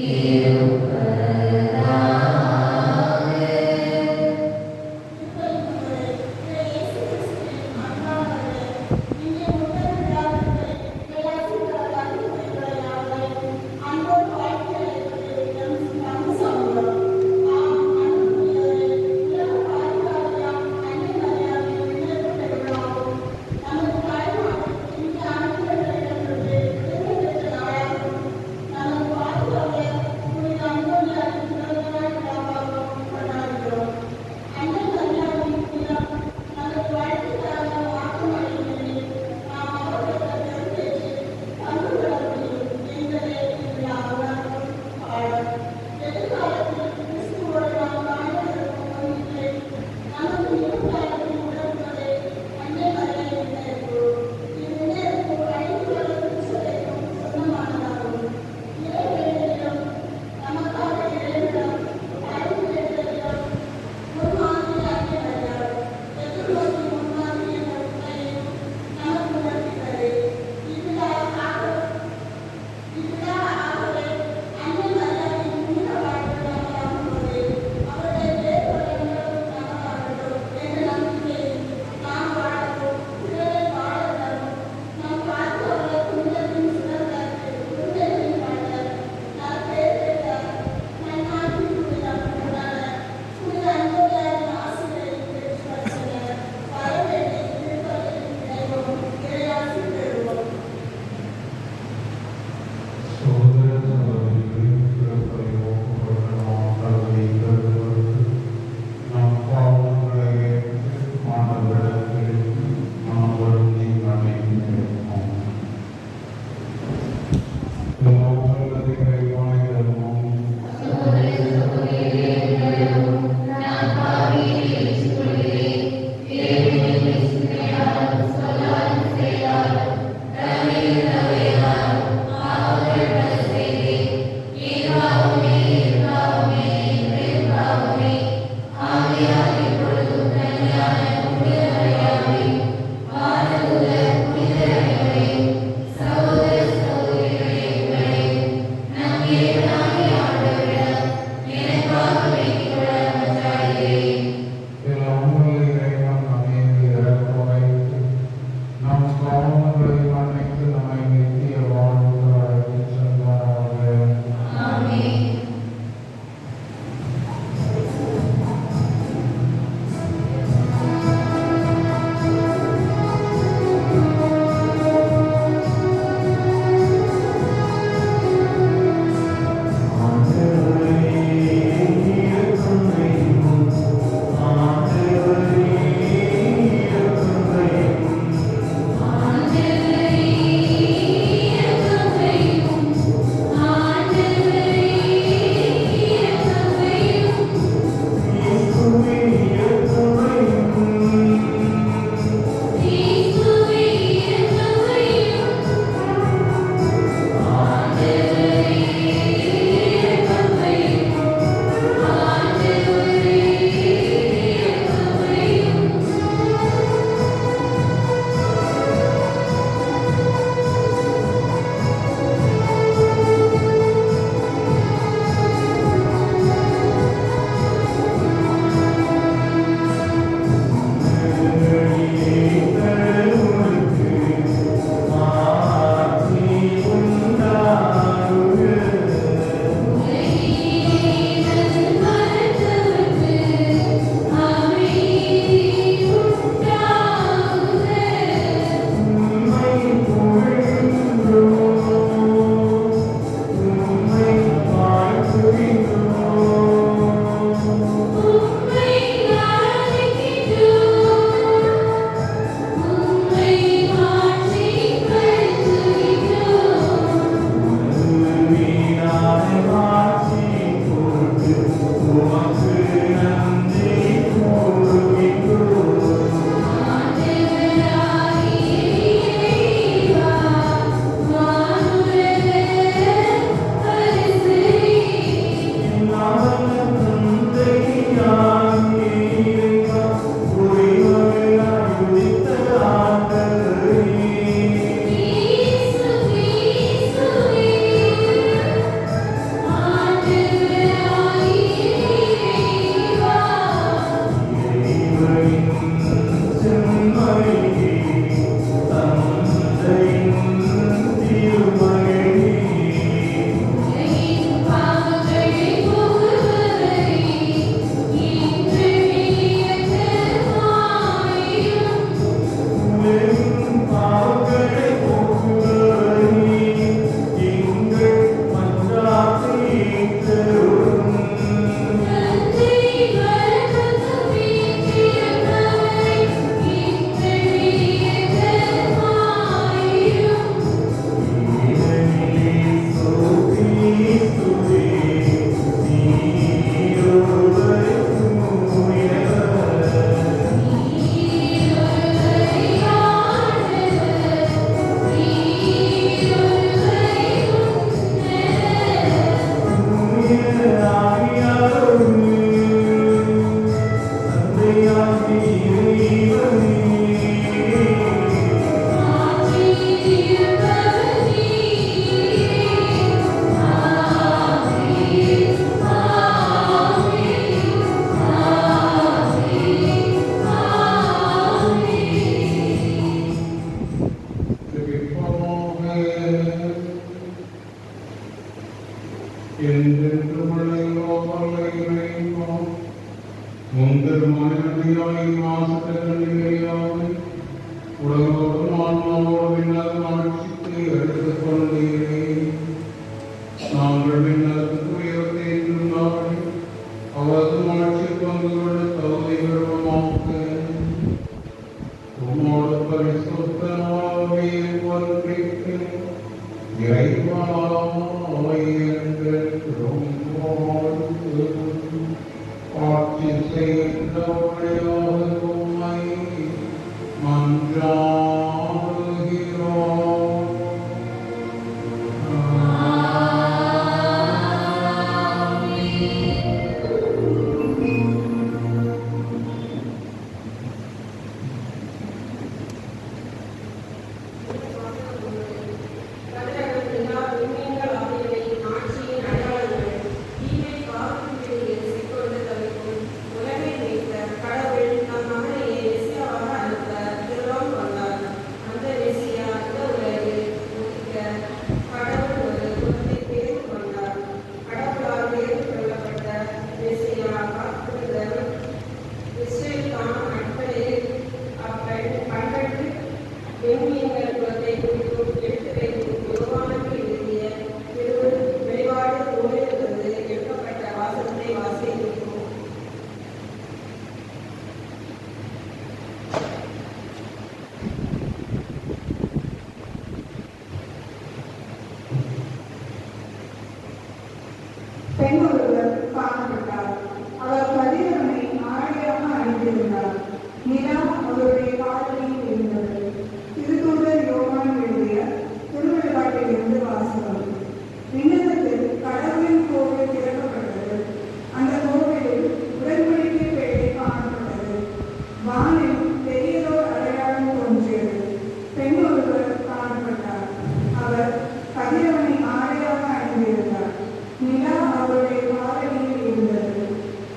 Amen.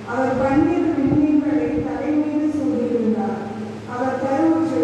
அவர் பன்னீர் விண்மீன்களை தலைமீது சூடியிருந்தார். அவர் கருவுற்று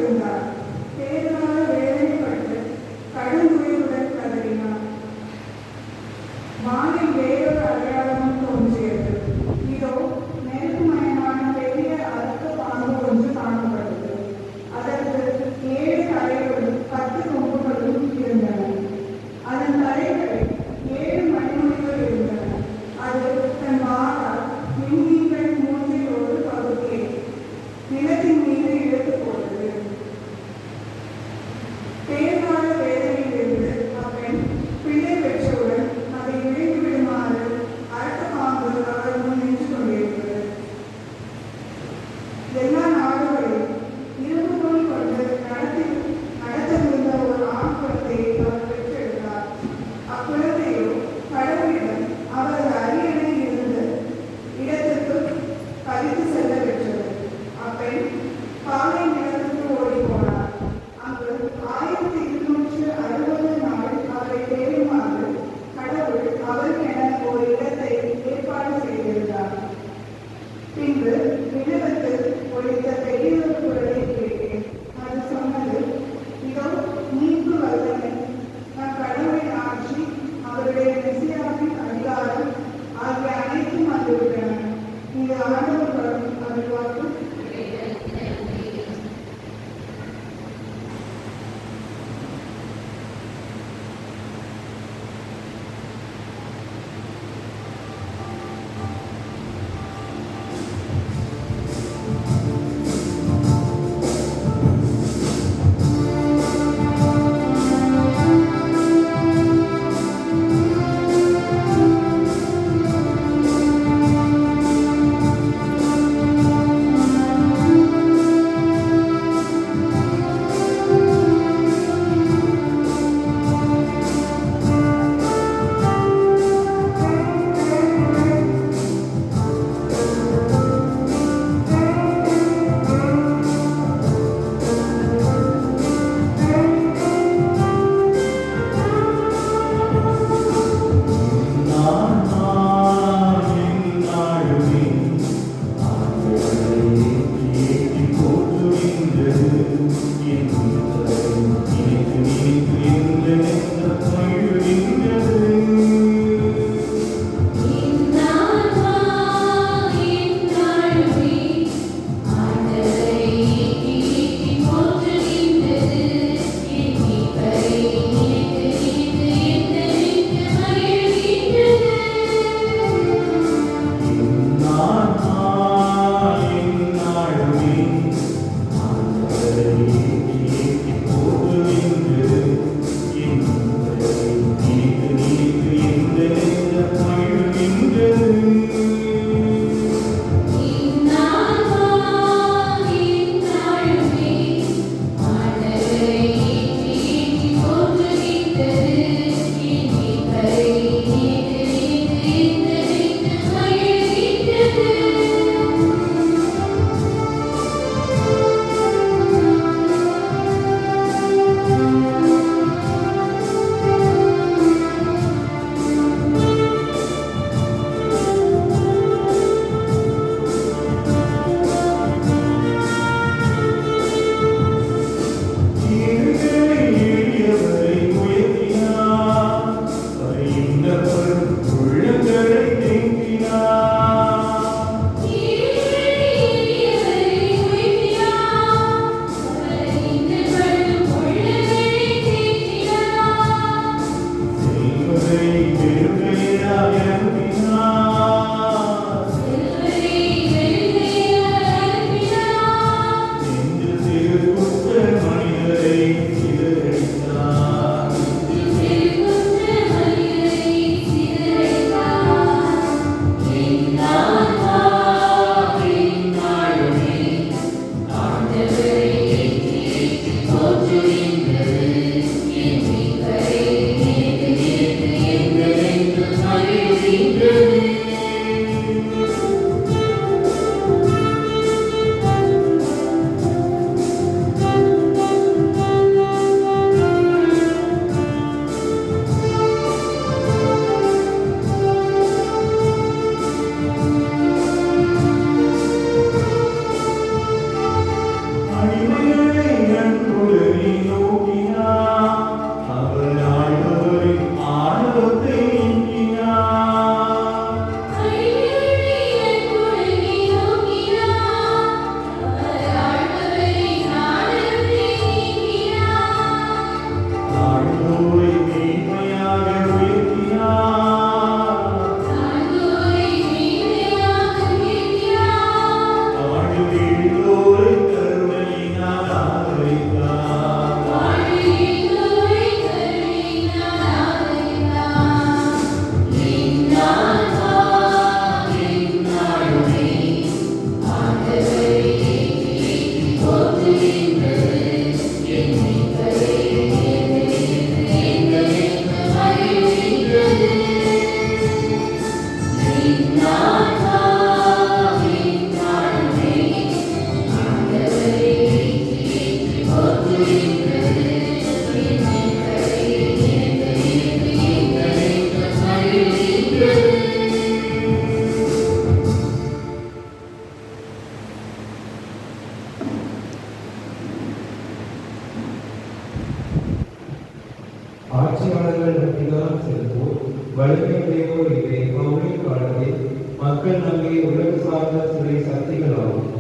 ஆட்சியாளர்கள் அதிகாரம் செலுத்துவோர் வலிமையுடையோர் இவை பவுலின் காலத்தில் மக்கள் நம்பிய உலக சார்ந்த சிலை சக்திகளாகும்.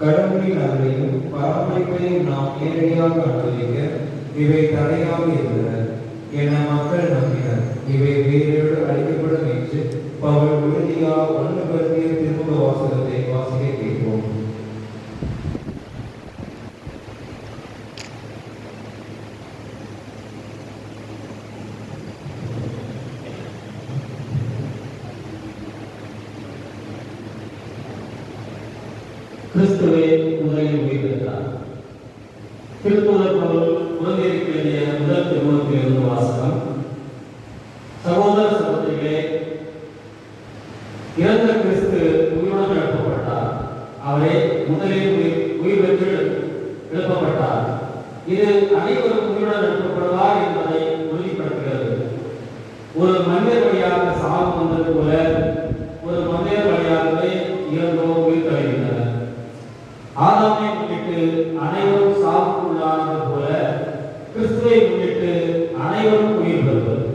கடவுளின் அருளையும் பராமரிப்பையும் நாம் நேரடியாக அனுபவிக்க இவை தடையாக இருந்தன என மக்கள் நம்பினர். இவை வேரோடு அழிக்கப்படும் என்று பவுல் உறுதியாக 1 Corinthians திருமுக வாசகத்தை வாசிக்க கேட்போம். கிறிஸ்துவே முதலில் உயிர்த்தெழுந்தார். திருத்தூதர் பவுல் குழந்தைகளுக்கு எழுதிய முதல் திருமுகத்திலிருந்து வாசகம். சகோதர சகோதரிகளே, இறந்த கிறிஸ்து உயிருடன் எழுப்பப்பட்டார். அவரே முதலில் உயிர் பெற்று எழுப்பப்பட்டார். இது அனைவரும் உயிருடன் எழுப்பப்படுவார் என்பதை உறுதிப்படுத்துகிறது. ஒரு மனிதர் வழியாக சாவு வந்தது போல ஒரு மனிதர் வழியாகவே இறந்தோர் உயிர் தழுவினர். ஆதாமை முன்னிட்டு அனைவரும் சாவுக்குள்ளானது போல கிறிஸ்துவை முன்னிட்டு அனைவரும் உயிர் பெறுவர்.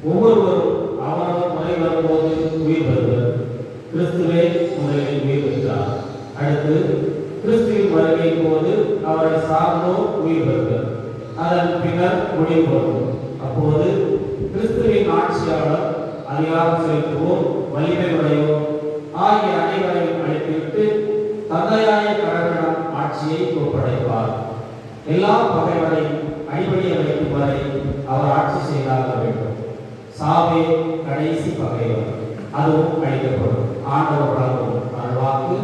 ஒவ்வொருவரும் அவரவர் முறை வரும்போது உயிர் பெறுவர். கிறிஸ்துவே முதலில் உயிர் பெற்றார். அடுத்து கிறிஸ்துவின் வருகையின் போது அவரை சார்ந்தோர் உயிர் பெறுவர். அதன் பின்னர் முடிவு வரும். அப்போது கிறிஸ்துவின் ஆட்சியாளர், அதிகாரம் செலுத்துவோர், வலிமை உடையோர் ஆகிய அனைவரையும் அழைத்துவிட்டு தந்தையாய கடவுளிடம் ஆட்சியை ஒப்படைப்பார். எல்லா பகைவரையும் அடிபடிய வைக்கும் வரை அவர் ஆட்சி செய்தாக வேண்டும். சாவே கடைசி பகைவர், அதுவும் அழிக்கப்படும். ஆண்டவர் வழங்கும் அருள்வாக்கு.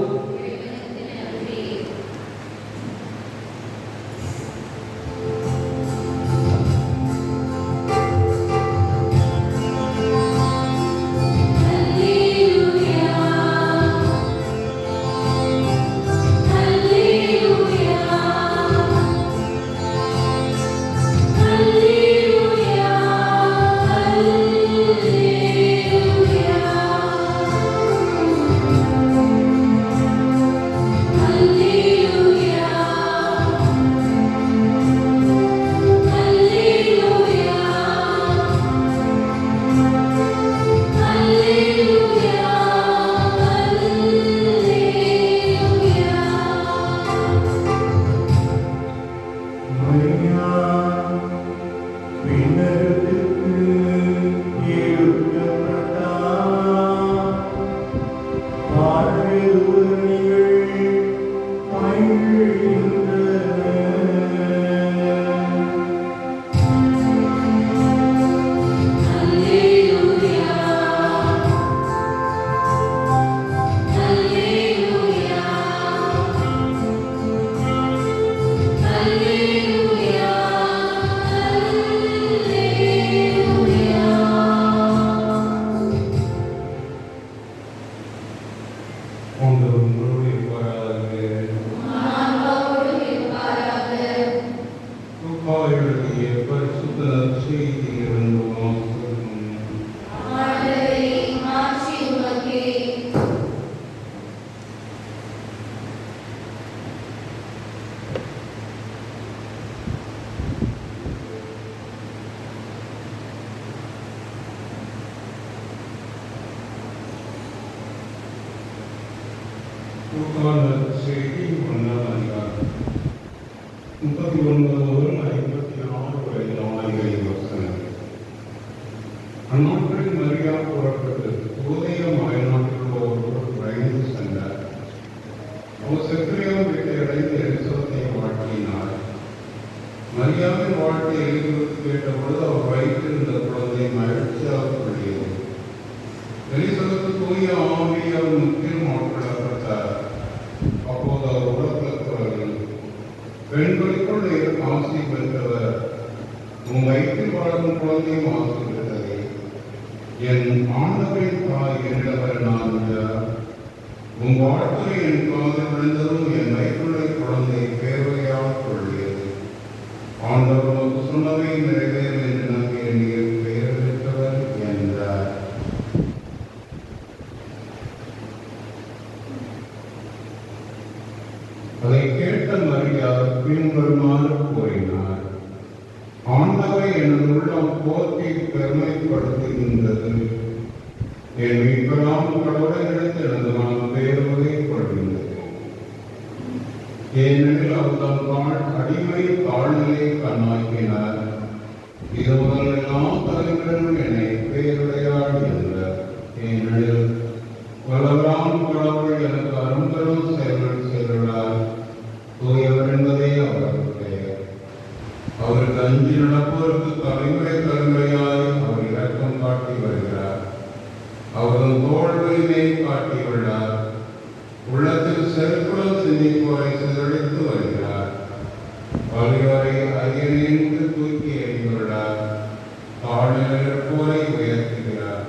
லூக்கான செய்தி 1ஆம் அதிகாரம் 39 முதல் 54 வரை வசனங்கள். அந்நாட்களில் மரியா புறப்பட்டு யூதேய மலைநாட்டில் உள்ள ஒருவர் விரைந்து சென்றார். அவர் செக்கரியாவின் வீட்டை அடைந்து எலிசபெத்தை வாழ்த்தினார். மரியாவின் வாழ்க்கை எலிசபெத் கேட்டபொழுது அவர் வைத்திருந்த குழந்தை மகிழ்ச்சியாக கொள்ளியது. எலிசபெத் தூய ஆவியால் முற்றிலும் ஆட்கொள்ளப்பட்டார். அப்போது அவர் உடற்கலத்தில் பெண்களுக்குள் ஆசி பெற்றவர், உன் வயிற்றில் வளரும் குழந்தையும் ஆசி பெற்றதே. என் ஆண்டவரின் தாய் என்னிடவர் நான் உன் வாழ்க்கை என் காதில் விழுந்ததும் என் வயிற்றுள்ள குழந்தை பேர்வையாக கொள்ளியது. ஆண்டவர் உனக்கு சொன்னவை நிறைவேறும் என்று நம்பி நீர் பெயர் பெற்றவர் என்றார். அதை கேட்ட மரியா பின்வருமாறு கூறினார்: ஆண்டவரை எனது உள்ளம் போற்றி பெருமைப்படுத்துகின்றது. என் மீட்பராம் கடவுளிடத்தில் எனது மனம் பேருவதை கொள்கின்றது. ஏனெனில் அவர் தம் அடிமை தாழ்நிலை கண்ணாக்கினார். இது முதல் எல்லா தலைவர்களும் என்னை பேருடையாள் என்றார். ஏனெனில் வளராம் கடவுள் எனக்கு அரும்பெரும் செயல்கள் செய்துள்ளார். தூயவர் என்பதே அவரது பெயர். அவருக்கு அஞ்சி நடப்பவருக்கு தலைமுறை தலைமுறையாய் அவர் இரக்கம் காட்டி வருகிறார். அவரது தோள் வலிமையை காட்டியுள்ளார். உள்ளத்தில் செருக்குடன் சிந்திப்போரை சிதறடித்து வருகிறார். வலியோரை அரியணைக்கு தூக்கி எறிந்துள்ளார். தாழ்நிலைப்போரை உயர்த்துகிறார்.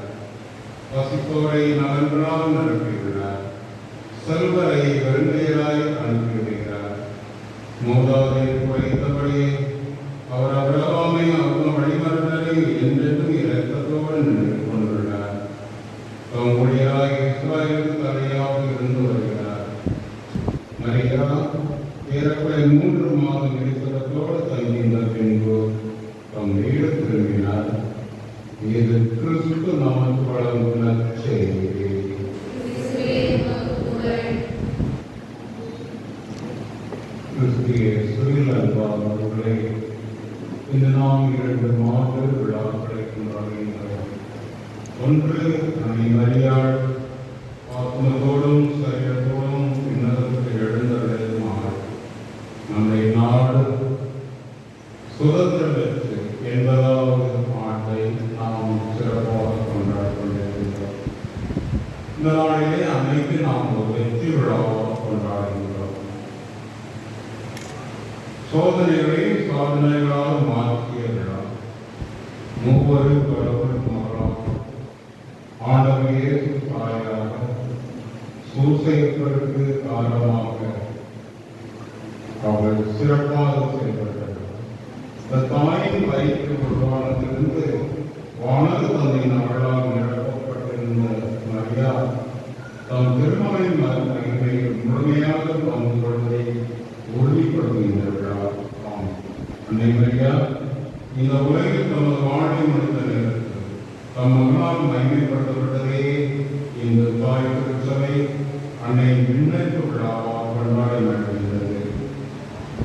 வசிப்போரை நலன்களால் நிரப்பியுள்ளார். செல்வரை வெறுங்கையராய் அனுப்பிவிடுகிறார். மூதாதை குறைத்தபடியே அவர் அபிரகாமை அவர்கள் வழிமரங்களை என்றென்றும் இரக்கத்தோடு நின்று கொண்டுள்ளார். தம் ஊழியராய் இஸ்ராயலுக்கு தலையாக இருந்து வருகிறார். மரியா ஏறக்குறைய 3 மாதம் எலிசபெத்தோடு தங்கியிருந்த பின்பு தம் வீடு திரும்பினார். இது கிறிஸ்து நமக்கு வழங்கும் நற்செய்தி. அன்பானவர்களே, இந்த நாம் 2 மாதங்கள் விழாக்களை கொண்டாடுகின்றோம். ஒன்று, அன்னை மரியாள் ஆத்மத்தோடும் சரீரத்தோடும் விண்ணகத்துக்கு எழுந்தருளினார். நம்மை நாடு சுதந்திரம் பெற்று 80வது ஆண்டை நாம் சிறப்பாக கொண்டாடி கொண்டிருக்கின்றோம். இந்த நாளிலே அன்னைக்கு நாம் ஒரு வெற்றி விழாவாக கொண்டாடுகின்றோம். சோதனைகளை சாதனைகளால் மாற்றிய விழா. மூவரு கடவுள் மகளாக ஆண்டவர் இயேசு தாயாக சூசையப்பருக்கு காரணமாக அவர் சிறப்பாக செயல்பட்டார். இந்த தாயின் வயிற்று உருவானதிலிருந்து வானக தந்தையின் அவளால் நிரப்பப்பட்டிருந்த மரியா தம் திருமகளின் மகிமையில் முழுமையாக பங்கு கொள்வதை உறுதிப்படுத்துகின்ற விழா. அன்னை மரியா இந்த உலகில் தமது வாழ்வை முடித்த நேரத்தில் தம் மகனால் மகிமைப்படுத்தப்பட்டதே இந்த தாய் திருச்சபை அன்னை விண்ணேற்பு விழாவாக கொண்டாடி நடக்கின்றது.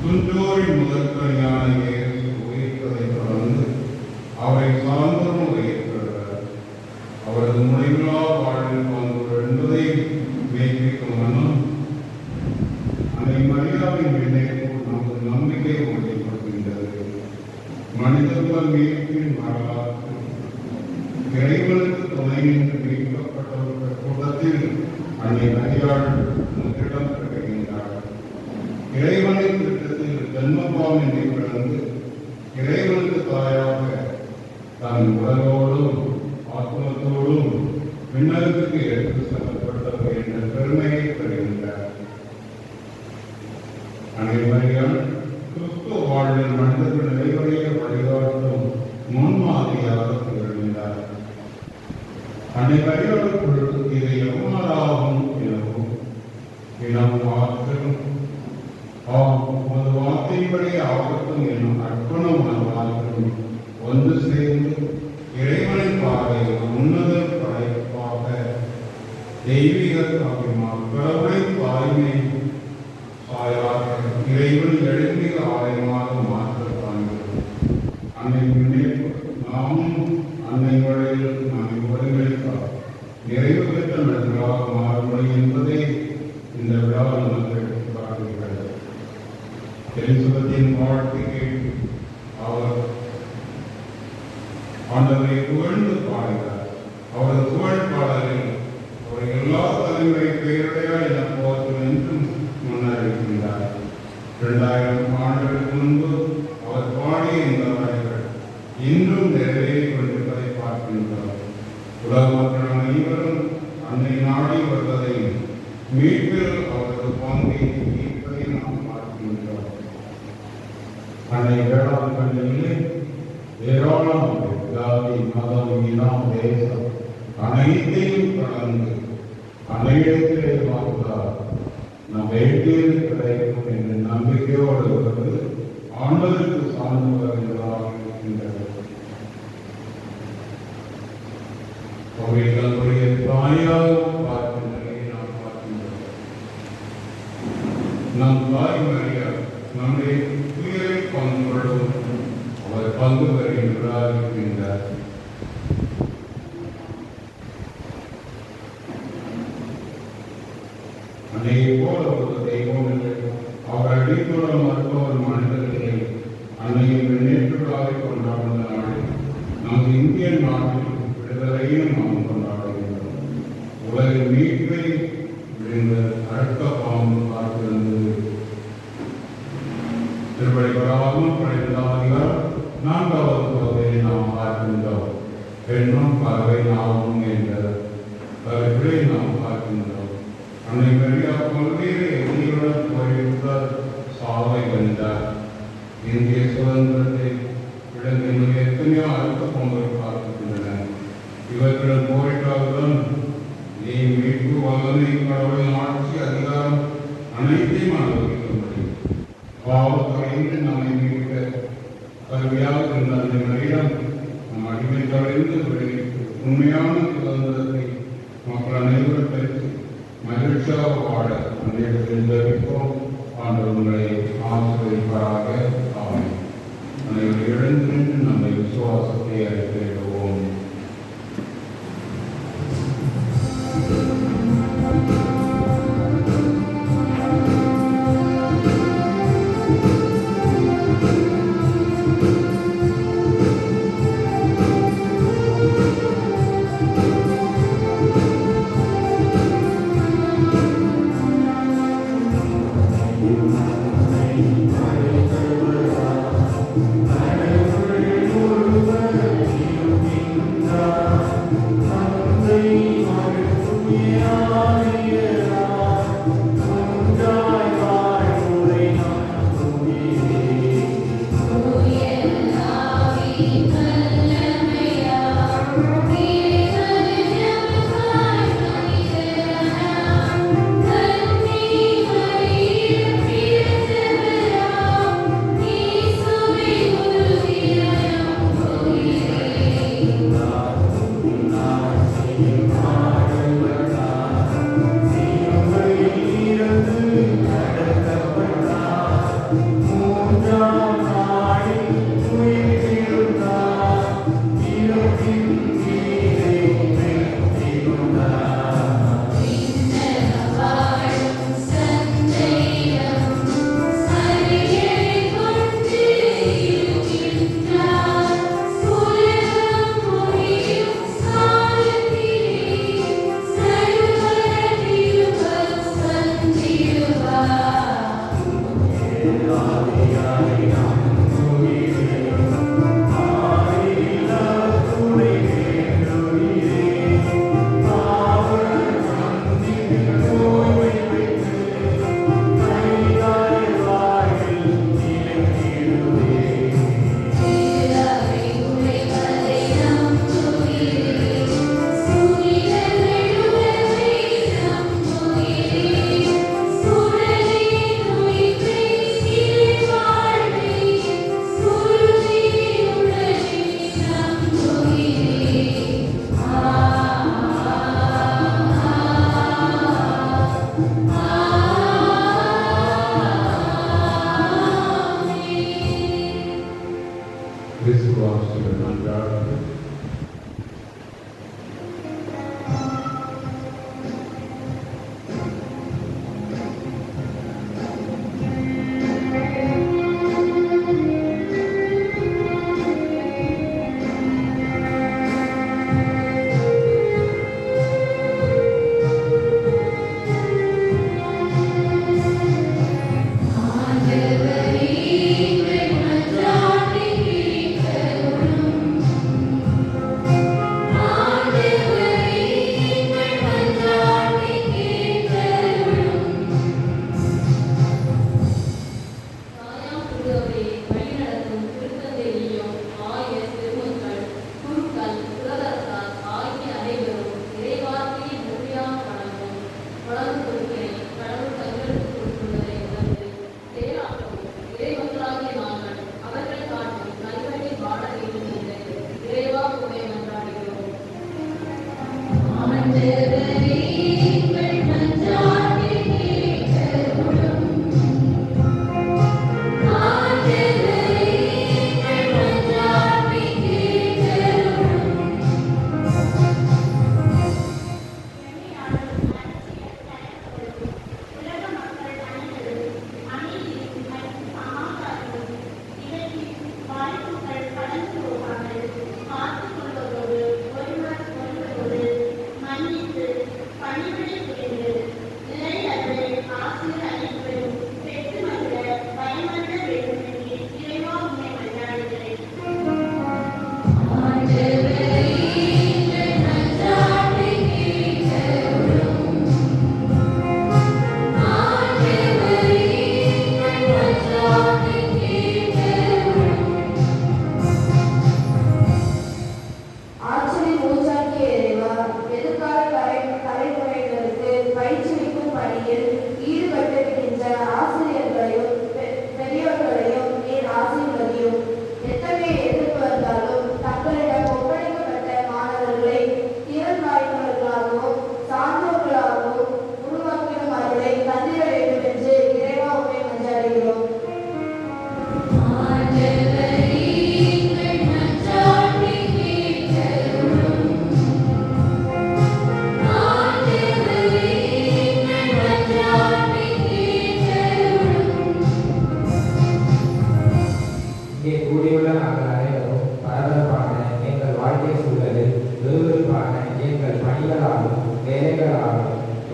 துஞ்சோரின் முதற்கனியான இயேசு உயிர்த்ததை தொடர்ந்து அவரை சார்ந்தரும் உயிர்க்கிறார். அவரது முடிவிலா வாழ்வில் பங்கு என்பதை மெய்ப்பிக்கும் வண்ணம் அன்னை மரியாவின் விண்ணேற்பு நமது நம்பிக்கை உறுதிப்படுத்துகின்றது. மனிதர்கள் மீட்பின் வரலாற்று இறைவனுக்கு துணை நின்று மீட்கப்பட்டவர்கள் கூட்டத்தில் அன்னை மரியாள் முதலிடம் பெறுகின்றார். இறைவனின் திட்டத்தில் ஜன்மபாவனை பிறந்து இறைவனுக்கு தாயாக தன் உடலோடும் ஆத்மத்தோடும் விண்ணகத்துக்கு எடுத்து செல்லப்பட்டவர் என்ற பெருமையை பெறுகின்றார். அன்னை மரியாள் கிறிஸ்துவ வாழ்வில் மனிதர்கள் நிலையுடைய வழிகாட்டும் முன்மாதிரியாக திகழ்ந்தார். அன்னை மரியாளுக்குள் இது எவ்வாறாகும் எனவும் இனம் ஆற்றும் உமது வார்த்தைப்படி ஆகட்டும் என்னும் அர்ப்பண உணர்வாற்றும் ஒன்று சேர்ந்து இறைவனின் பார்வை உன்னத படைப்பாக தெய்வீக காவியமாக கடவுளின் வாய்மை சாயாக இறைவன் எழுமிக ஆலயமாக மாற்றத்தாங்கிறது. அன்னை முன்னேற்ற நாமும் அன்னை வழியில் நம்மை ஒருங்கிணைத்தார் நிறைவு பெற்ற நன்றாக மாறுபடும் என்பதை இந்த விழா நமக்கு எடுத்து காட்டுகிறது. எலிசபெத்தின் வாழ்க்கையை அவர் ஆண்டவரை புகழ்ந்து பாடுகிறார். அவரது புகழ் பாடலில் அவர் எல்லா தலைமுறை பெயருடையா என போற்றும் என்றும் முன்னறிவிக்கின்றார். 2000 ஆண்டுகளுக்கு முன்பு அவர் பாடிய இந்த வரிகள் இன்றும் நிறைவேறிக் கொண்டிருப்பதை பார்க்கின்றோம். உலக மக்கள் அனைவரும் அன்னை நாடி வருவதையும் மீட்பில் அவரது பங்கை ஈர்ப்பதை நாம் பார்க்கின்றோம். அன்னை வேளாண் கல்வியிலே ஏராளமான ஜாதி மதம் இனம் தேசம் அனைத்தையும் கடந்து அனைத்திலே வாழ்ந்தார் நம் வேண்டியது கிடைக்கும் என்ற நம்பிக்கையோடு வந்து ஆண்டவருக்கு சார்ந்து வருவதாக இருக்கின்றது. அவர்களுடைய தாயாக பார்க்கும் நிலையை நாம் பார்க்கின்றோம். நம் தாய் மரியா நம்முடைய துயரை பங்கு கொள்ளும் அவர் பங்கு பெறுகின்றார் இருக்கின்றார். அன்னையை போல ஒரு தெய்வம் இல்லை. அவர் அடித்துள்ள மருத்துவர் மனிதர்களை அன்னையின் முன்னேற்றங்களாக கொண்டாடுந்த நாளில் நமது இந்திய நாட்டில் விடுதலையும் நாம் கொண்டாடுகின்றோம். உலகின் மீட்பை விழுந்த அழுத்த பாம்பு காத்திருந்தது. திருப்பதி வராமல் படைத்தார்கள் 4வது பகுதியை நாம் பார்க்கின்றோம். பெண்ணும் பறவை நாமும் என்ற கருத்தை நாம் பார்க்கின்றோம். அன்னை மரியா பல்வேறு எதிரிகளுடன் போரிட்டார், சாவை வென்றார். இந்திய சுதந்திரத்தை விளங்கின எத்தனையோ அழுத்த பொங்கல் பார்க்கின்றன. இவர்களுடன் போரிட்டால்தான் நீ மீட்பு வல்லமை கடவுளின் ஆட்சி அதிகாரம் அனைத்தையும் அனுபவிக்க முடியும். பாவத்தொகையின்றி நம்மை மீட்க கல்வியாக இருந்த அந்த மரியாதை நம் அடிமை தொலைந்து விடுவித்து உண்மையான சுதந்திரத்தை மக்கள் அனைவரும் பெற்று மகிழ்ச்சியாக வாழ அன்றைய ஜெபிப்போம். ஆண்டவர் உங்களை ஆசீர்வதிப்பாராக. ஆமென். அனைவரும் எழுந்து நின்று நம்மை விசுவாசத்தை அறிக்கையிடுவோம்.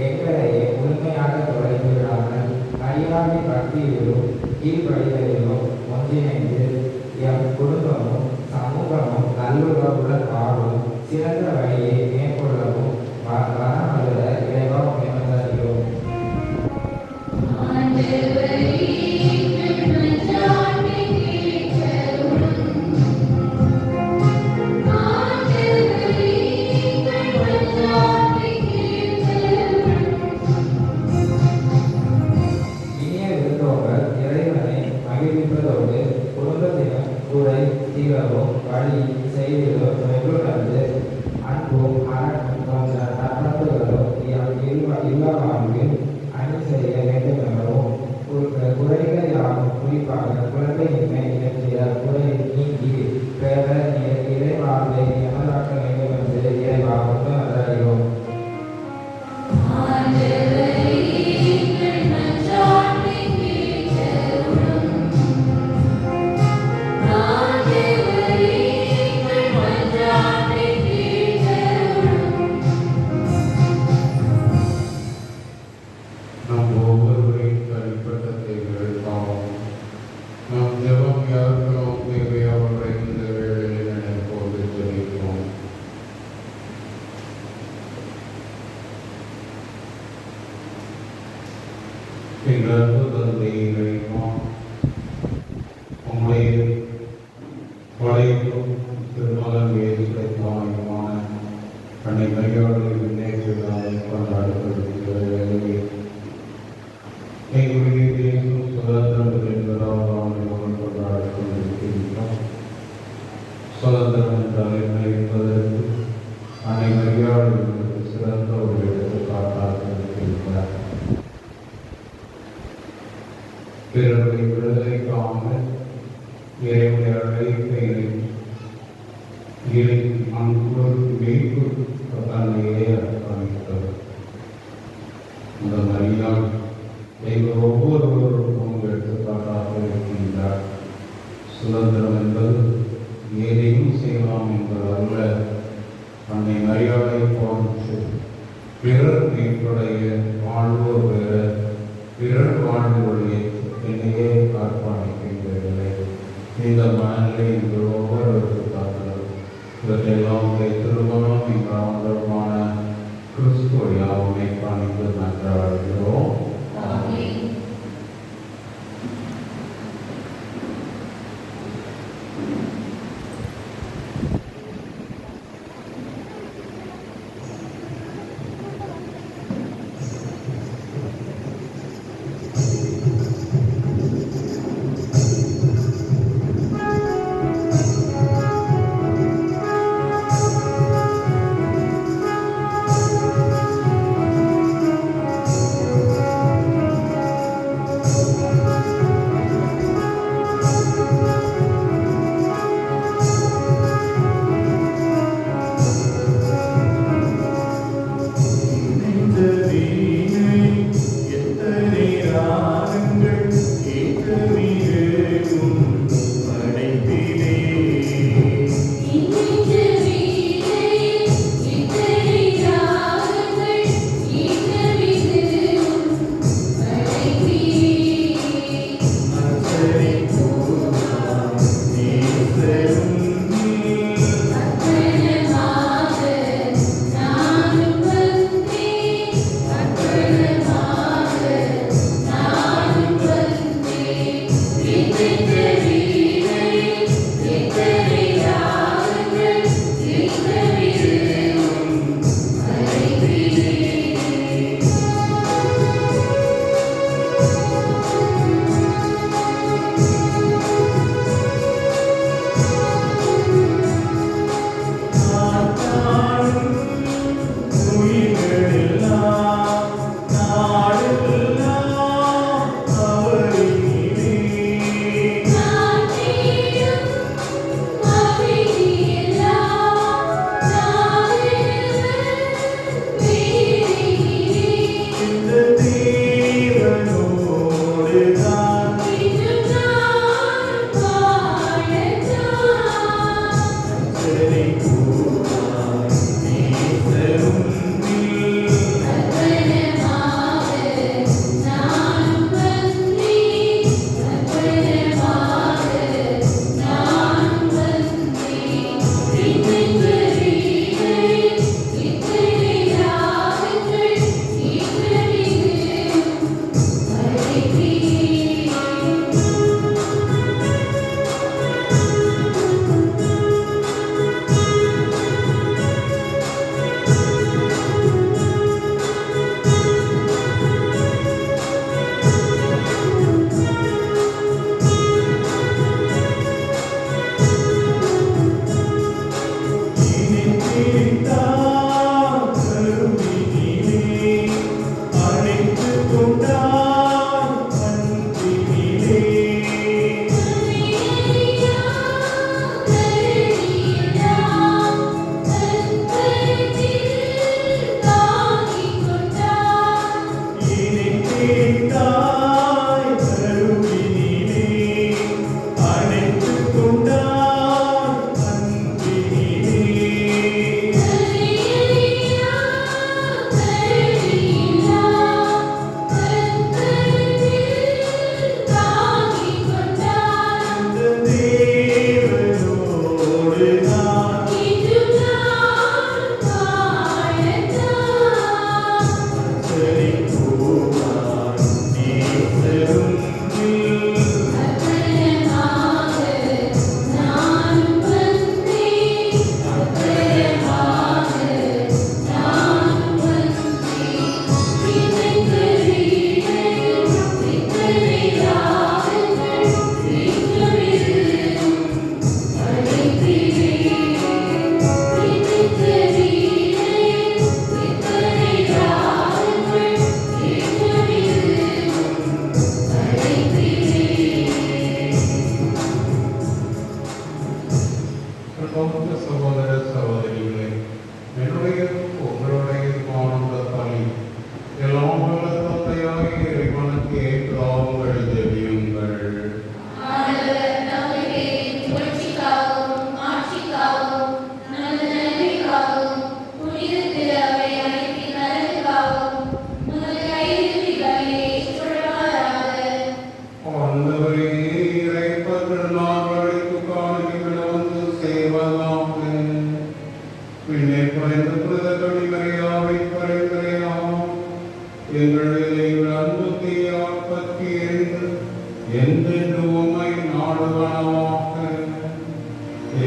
எங்களையே முழுமையாக தொலைத்து விடாமல் அறியாமை பக்தியிலும் கீழ்ப்படிதலிலும் ஒன்றிணைந்து எம் குடும்பமும் சமூகமும் நல்லுறவுடன் வாழும் சிறந்த வழியை மேற்கொள்ளவும் வரமல்ல இறைவா மேம்படுகிறோம். இனிய விருந்தோம்பல் இறைவனை மகிழ்விப்பதோடு குடும்பத்தினர் குறை தீரவும் வழி செய்திலும் வெகுணர்ந்து அன்பும் அறமும் போன்ற நற்பண்புகளும் இல்லா வாழ்வில் அணி செய்ய வேண்டும் எனவும் குறைகள் யாவும் குறிப்பாக குழந்தையின்மை இயற்றிய குறை நீங்கி பேர இறை வாழ்வை எமலாக்க வேண்டும் என்று இறைவாக அறிவோம். நம் ஒவ்வொருவரின் தனிப்பட்ட தேவைகள் பாவம். நாம் ஜெபம் யாருக்கும் தேவை அவர்களை இந்த வேளையில் நினைப்போது ஜெபிப்போம். எங்கள் அன்பு தந்தை இறைவா, உம்முடைய படைப்பும் திருமகன் இயேசுவை தாயுமான அன்னை மரியாதை முன்னேற்ற நாளை கொண்டாடப்படுகிறது. எங்களுடைய தேசம் சுதந்திரம் என்பதால் நாம் கொண்டாடிக் கொண்டிருக்கின்றோம். சுதந்திரம் என்றால் என்ன என்பதற்கு அன்னை மரியாதை சிறந்த ஒரு எடுத்துக்காட்டாக இருக்கின்றார். பிறருடைய விடுதலைக்காக இறைவனுடைய அழைப்பை அன்பு மீட்பு தன்னையே அர்ப்பணித்தது. அந்த மரியாதை எங்கள் ஒவ்வொருவருக்கும் எடுத்துக்காட்டாக இருக்கின்றார். சுதந்திரம் என்பது எதையும் செய்யலாம் என்பது அல்ல. அன்னை மரியாதை போன்று பிறர் மீட்படைய வாழ்வோர் பெற பிறர் வாழ்வுடைய என்னையே அர்ப்பணிக்கின்றீர்களே. இந்த மனநிலை எங்கள் ஒவ்வொருவருக்கு காத்தல். இவற்றையெல்லாம் திருமணம் எங்கள் ஆண்டவருமான கிறிஸ்துவ யாவுமை பணிந்து நன்றாடுகிறோம். ஆமென். எங்களை அன்பு தீயால் பற்றி எறிந்து என்றென்று உம்மை நாடுவனவாக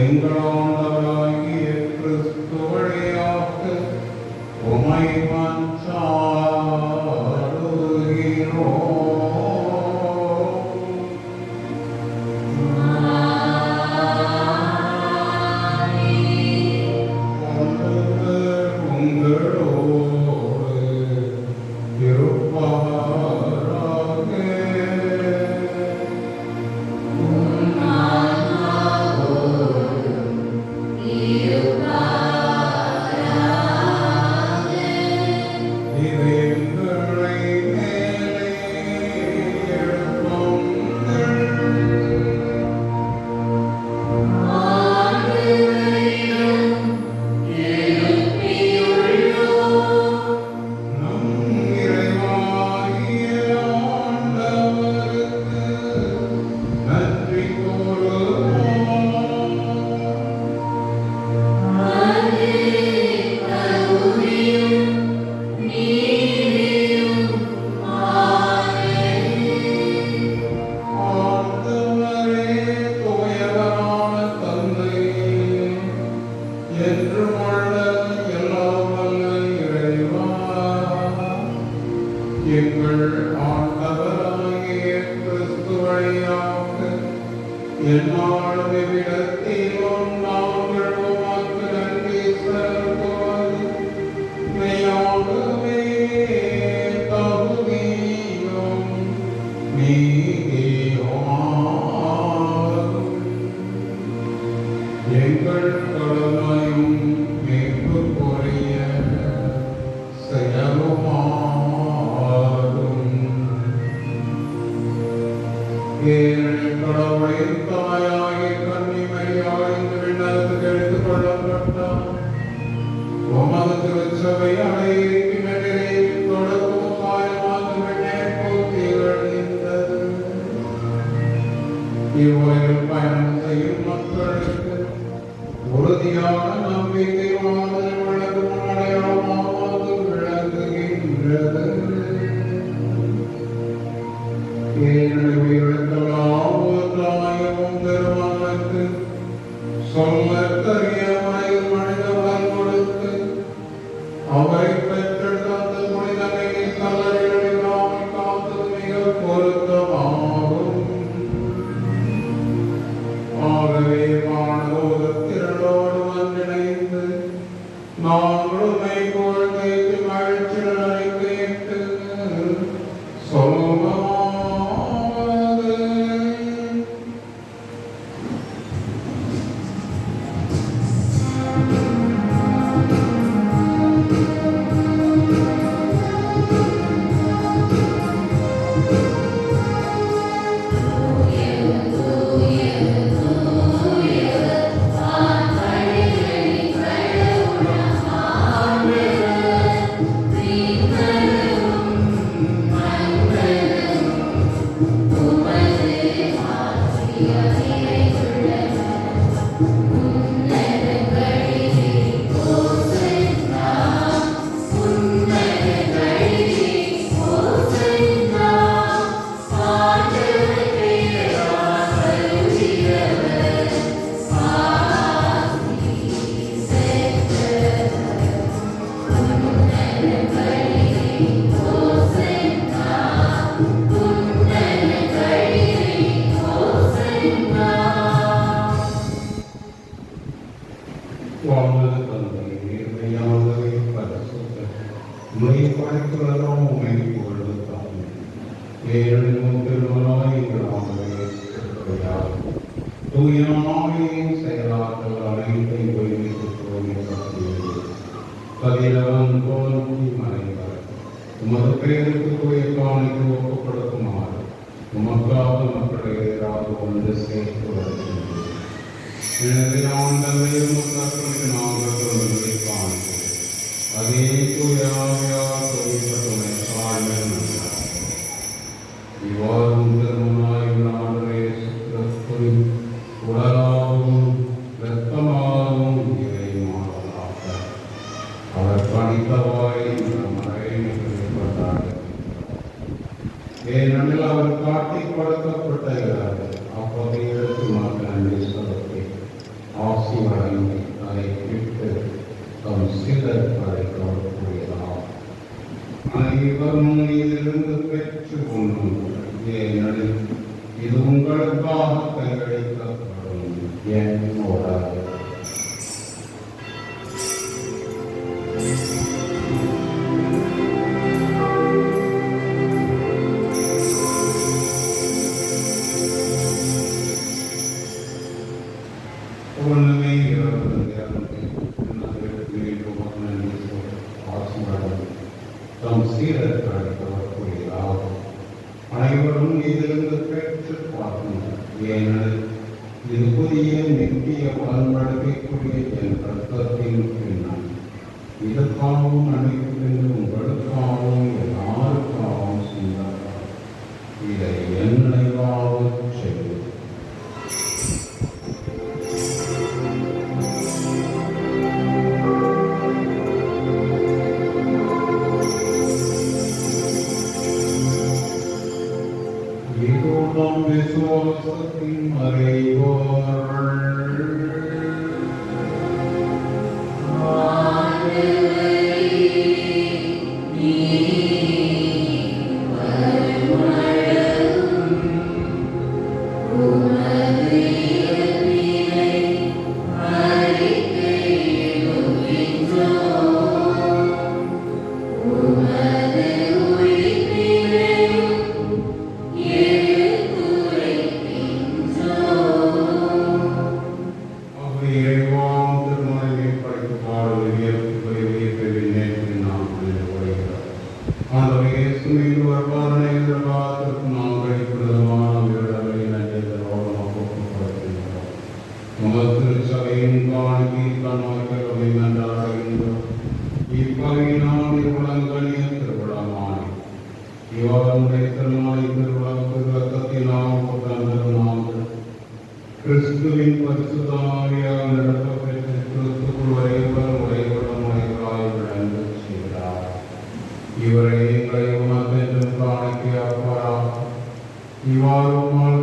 எங்கள் ஆண்டவராகிய கிறிஸ்து வழியாக உம்மை எங்கள் ஆண்டவராகிய கிறிஸ்து வழியாக எந்நாளும் இவ்விடத்திலும் நாங்கள் உமக்கு நன்றி செலுத்துவது மெய்யாகவே தகுதியும் நீதியுமாகும். எங்கள் கடமையும் மீட்புக்குரிய செயலுமாகும். ஏனெனில் கடவுளின் தாயாகிய கன்னி மரியாள் இந்த விண்ணகத்துக்கு எடுத்துக் கொள்ளப்பட்டார். உமது திருச்சபை அடையிருக்கும் எதிரேயும் தொடர்பும் காயமாக விண்ணேற்போர் திகழ்கின்றது. இவ்வுலகில் பயணம் செய்யும் மக்களுக்கு உறுதியான நம்பிக்கை வாழ்தல் வழங்கும் அடையாளமாக விளங்குகின்றது. ஏனெனில் பெருமானுக்கு சொல்லற்கரிய முறையில் மனிதவன் கொடுத்து அவரை பெற்றெடுத்த புனிதனை கல்லறைகளில் காத்தது மிக பொருத்தமாகும். ஆகவே மாணவத்திரளோடு ஒன்றிணைந்து நாங்களும் மெய்கோள் மகிழ்ச்சியுடனை கேட்டு சொல்லுவோம். அவர் பணித்தவாய் மறை ஏனெனில் அவர் காட்டிக் கொடுக்கப்பட்ட அப்போது எடுத்து நன்றி செலுத்தி ஆசி வழங்கி அதை விட்டு தம் சீடர்களை கூறியதாம். அனைவரும் இதிலிருந்து பெற்று கொள்ளுங்கள், ஏனெனில் இது உங்களுக்காக கையளிக்கப்படும் என் உடல். அனைவரும் இதிலிருந்து பெற்று பார்க்கின்றனர், ஏனெனில் இது புதிய நித்திய பலன்படுத்தக்கூடிய என் ரத்தத்தின் பின்னால் இதற்காகவும் அனைத்து உங்களுக்காகவும் எல்லாருக்காகவும் சிந்தார். இதை என் நினைவாக செய்யும். விசுவாசத்தின் மறைவார்கள் கிறிஸ்துவின் பரிசுத்தாவியாக நடத்தப்பட்ட கிறிஸ்துக்குள் உரைபடமாய் விளங்க செய்கிறார். இவரை எங்களை உணர்ந்தென்றும் காணிக்கையாப்பாராக. இவ்வாறு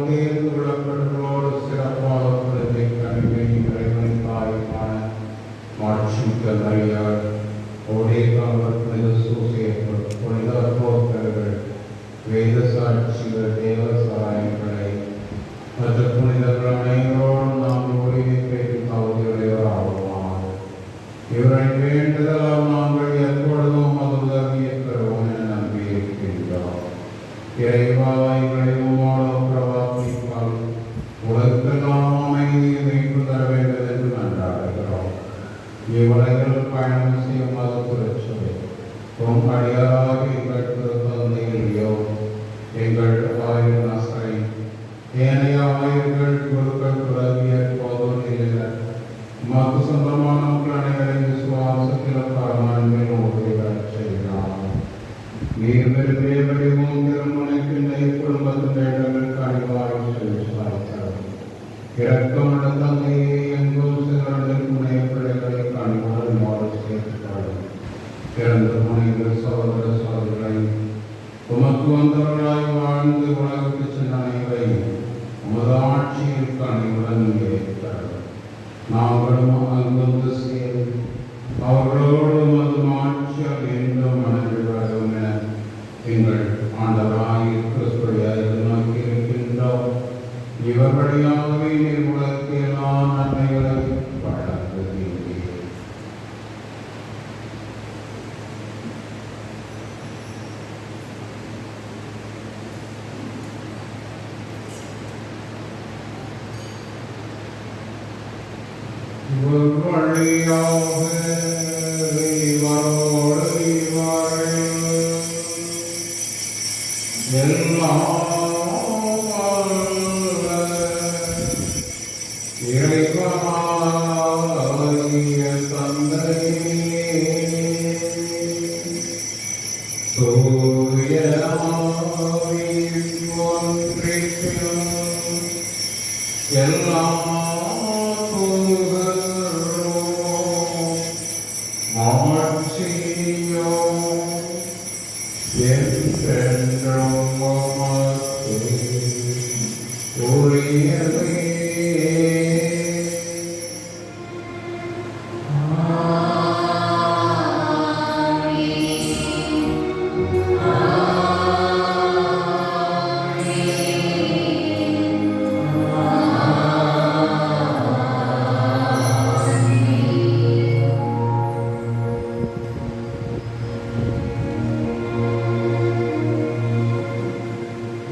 தேர்ந்து விடப்பட்டவர்களோடு சிறப்பாக பிரதை கணிவை இறைவன் தாய்க்கான மாட்சிக்க மரியாள் ஓடேகாவர் புனித சூசேப்பர் புனித போக்கர்கள் வேத சாட்சிகள் தேவசாயங்களை மற்ற புனிதர்கள் அனைவரோடும் நாம் உரிமை பெற்று தகுதியுடையவராகுவோம். இவரை வேண்டுதலால் நாங்கள் எப்பொழுதும் அது உதவியை பெறுவோம் என நம்பியிருக்கின்றோம். இறைவா, எங்களை உம்மோடு பிரவாசிப்பால் உலகெல்லாம் அமைதியை மீண்டு தர வேண்டும் என்று நன்றாடுகிறோம். இவ்வுலகில் பயணம் செய்யும் மத திருச்சபை உம் அடியாராக எங்கள் திருத்தந்தையிலையோ எங்கள் ஆயுள் நசரை ஏனைய ஆயுள்கள் குருக்கள் துறவியர் போதோர் மது சொந்தமான அனைவரின் விசுவாசத்தில் பரமான்மையில் உதவிகள் செய்கிறார். நீர் விரும்பியபடி உம் திருமணத்தின் குடும்பத்தின் இடங்கள் கனிவாய் செலுத்தார். இரக்கமுள்ள தந்தையை எங்கும் சிலரில் முனைய பிள்ளைகளை கனிவுடன் மாறு சேர்த்தார்கள். பிறந்த முனைகள் சகோதர சகோதரரை உமக்கு வந்தவர்களாய் வாழ்ந்து உலகத்து சென்ற அனைவரையும் உமது ஆட்சியில் கனிவுடன் ஏற்றார்கள். நாங்களும் அங்கிருந்து சேர்ந்து அவர்களோடு உமது ஆட்சியால் என்றும் மனதில் வரும் என எங்கள் ஆண்டவராகிய கிறிஸ்துவை நோக்கி இருக்கின்றோம். இவர் வழியாகவே நீர் உலகத்தில் எல்லா நன்மைகளை வழங்குகிறீர். இவர் வழியாக இவரோடு எல்லாம் என்றென்றும் உமக்கே உரியதே.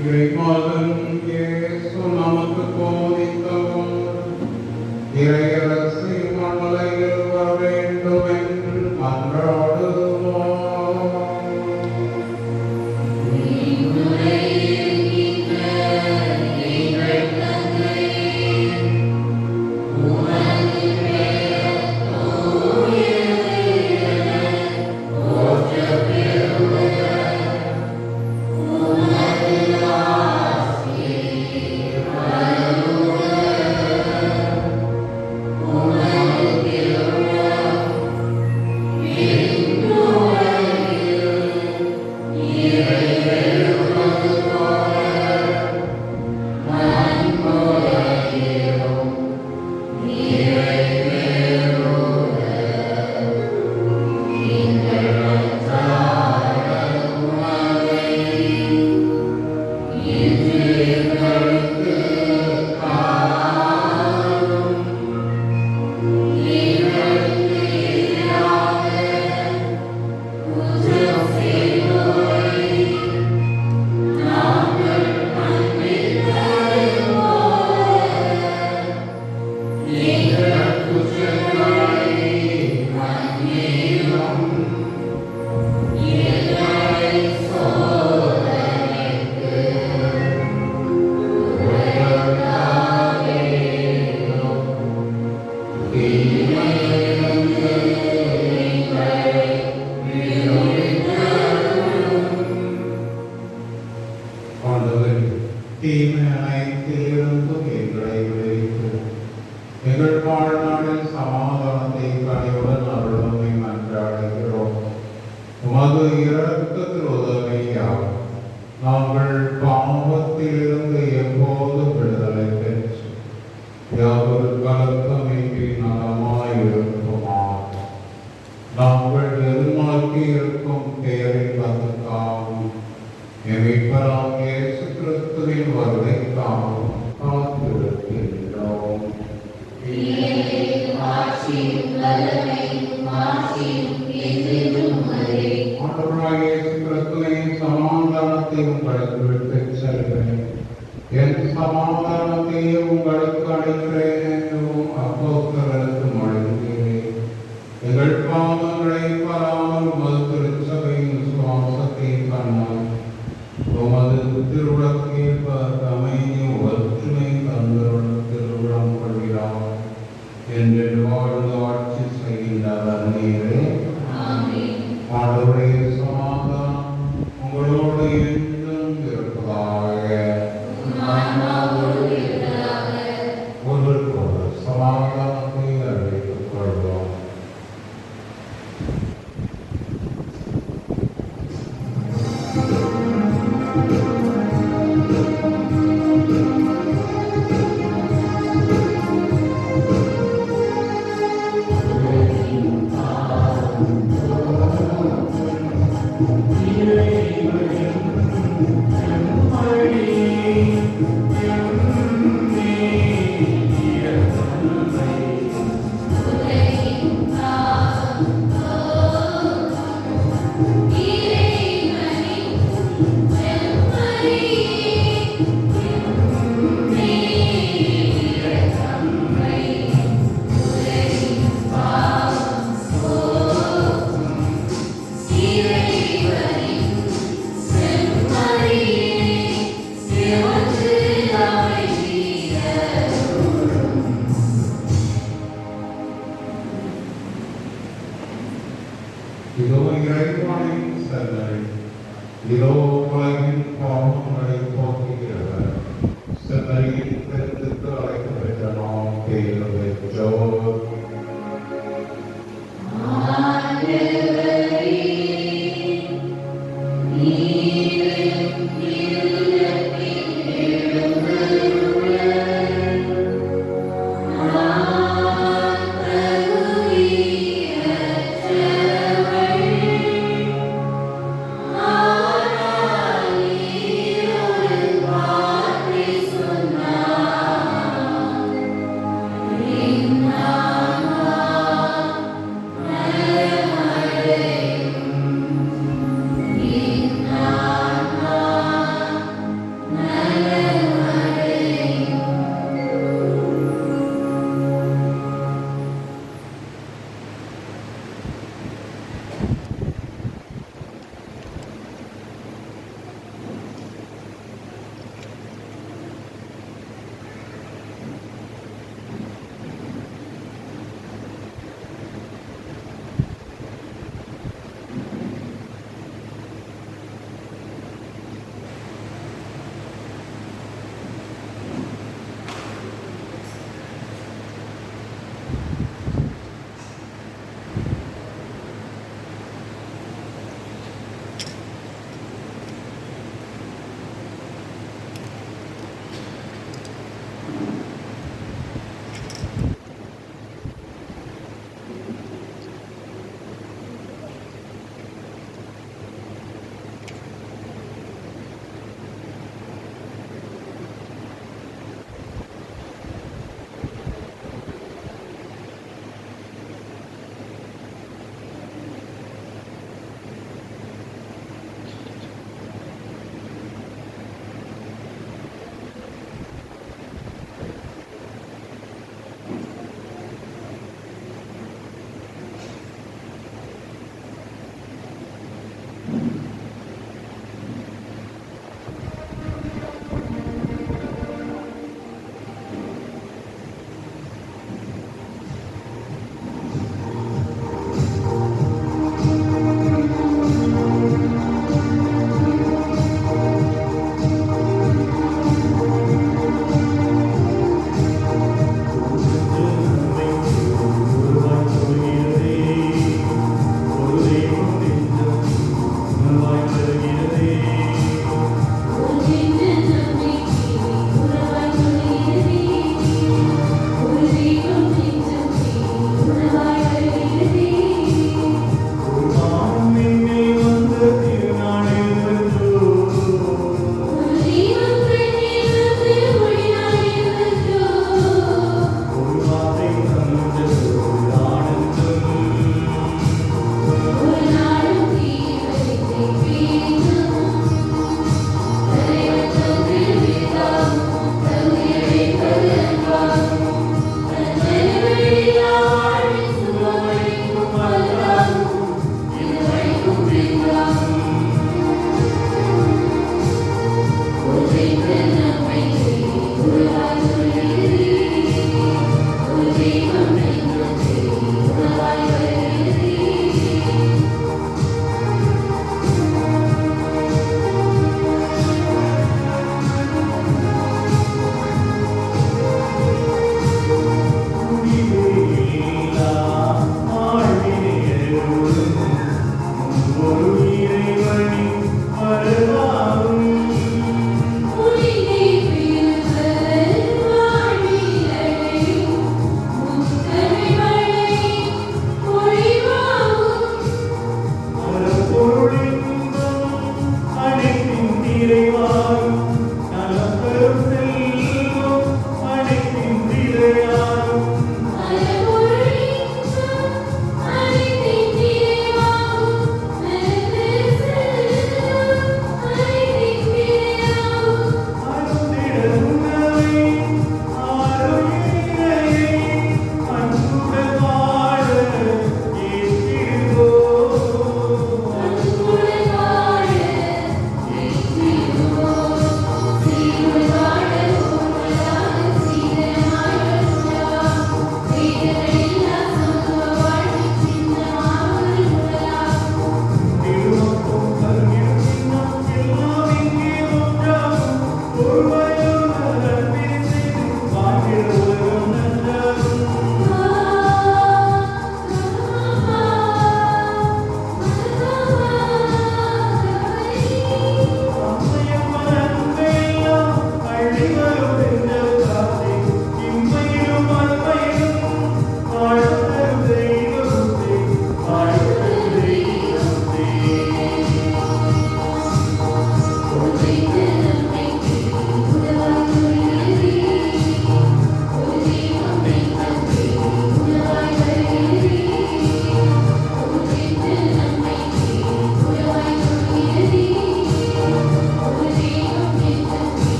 இறைமகன் இயேசு நமக்கு போதித்தவர் இறையரசு மண்ணுலகில் வர வேண்டும் என்று மன்றாடுவோம். தீமை அனைத்திலிருந்தும் எங்களை விடுவித்து எங்கள் வாழ்நாளில் சமாதானத்தை கனிவுடன் அருளுமை மன்றாடுகிறோம். உமது இரக்கத்தில் உதவியால் நாங்கள் பாவத்திலிருந்து எப்போது விடுதலை பெற்று யாவொரு கலக்கமின்றி நலமாயிருக்குமாக நாங்கள் எதிர்நோக்கி இருக்கும் பேரின்பத்துக்காகவும் எமிப்பராம் இயேசு கிறிஸ்துவின் வருகைக்காகவும் காத்திருக்கின்றோம். ஆண்டவராகிய இயேசு கிறிஸ்துவின் சமாதானத்தை உங்களுக்கு விட்டுச் செல்கிறேன், என் சமாதானத்தையே உங்களுக்கு அளிக்கிறேன் என்றும் அப்போஸ்தலருக்கு மொழிகிறேன். எங்கள் பாவங்களை பாராமல் உமது திருச்சபையின் சுவாசத்தை கண்ணால் உமது திருவுளத்தில் அமைதி ஒற்றுமை தந்தருள் திருவுளம் கொள்கிறார் என்று வாழ்ந்து ஆட்சி செய்கின்றார். நீரே ஆண்டவருடைய சமாதானம் உங்களோடு என்றும் இருப்பதாக. ஒருவருக்கொரு சமாதானத்தை அறிவித்துக் கொள்வோம். இதோ இறைவனின் செல்லை, இதோ உலகின் பாவங்களை போக்குகிறவர். செல்லையில் பெருத்துக்கு அழைக்கப்பட்ட நாம் பேர் பெற்றோர். Now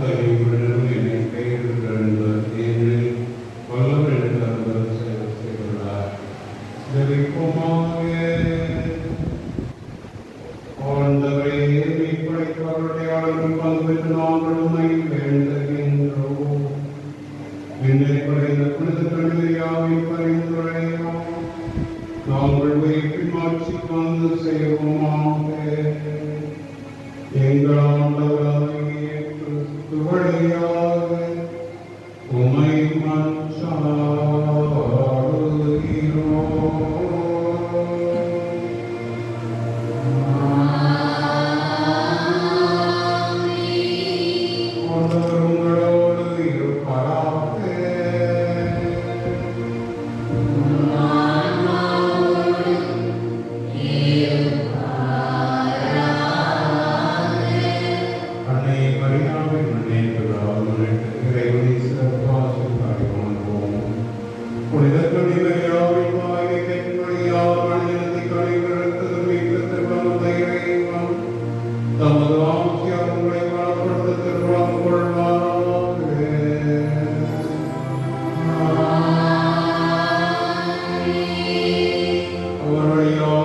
தனியுடன் என்னை கையில் ஏனில் வல்லவர் என்று அன்பர் செய்துள்ளார். ஜெபிப்போமாக. ஆண்டவரே, மீட்பளிப்பவருடைய அளவில் பங்குபெற்று நாங்கள் உம்மை வேண்டுகின்றோம். விண்ணப்படைந்த புனித கண்மரியாவின் பரிந்துரையால் நாங்கள் உயிர்ப்பின் மாட்சிக்கு வந்து செய்வோமாக. எங்கள் ஆண்டவராகிய கிறிஸ்து வழியாக உம்மை Gloria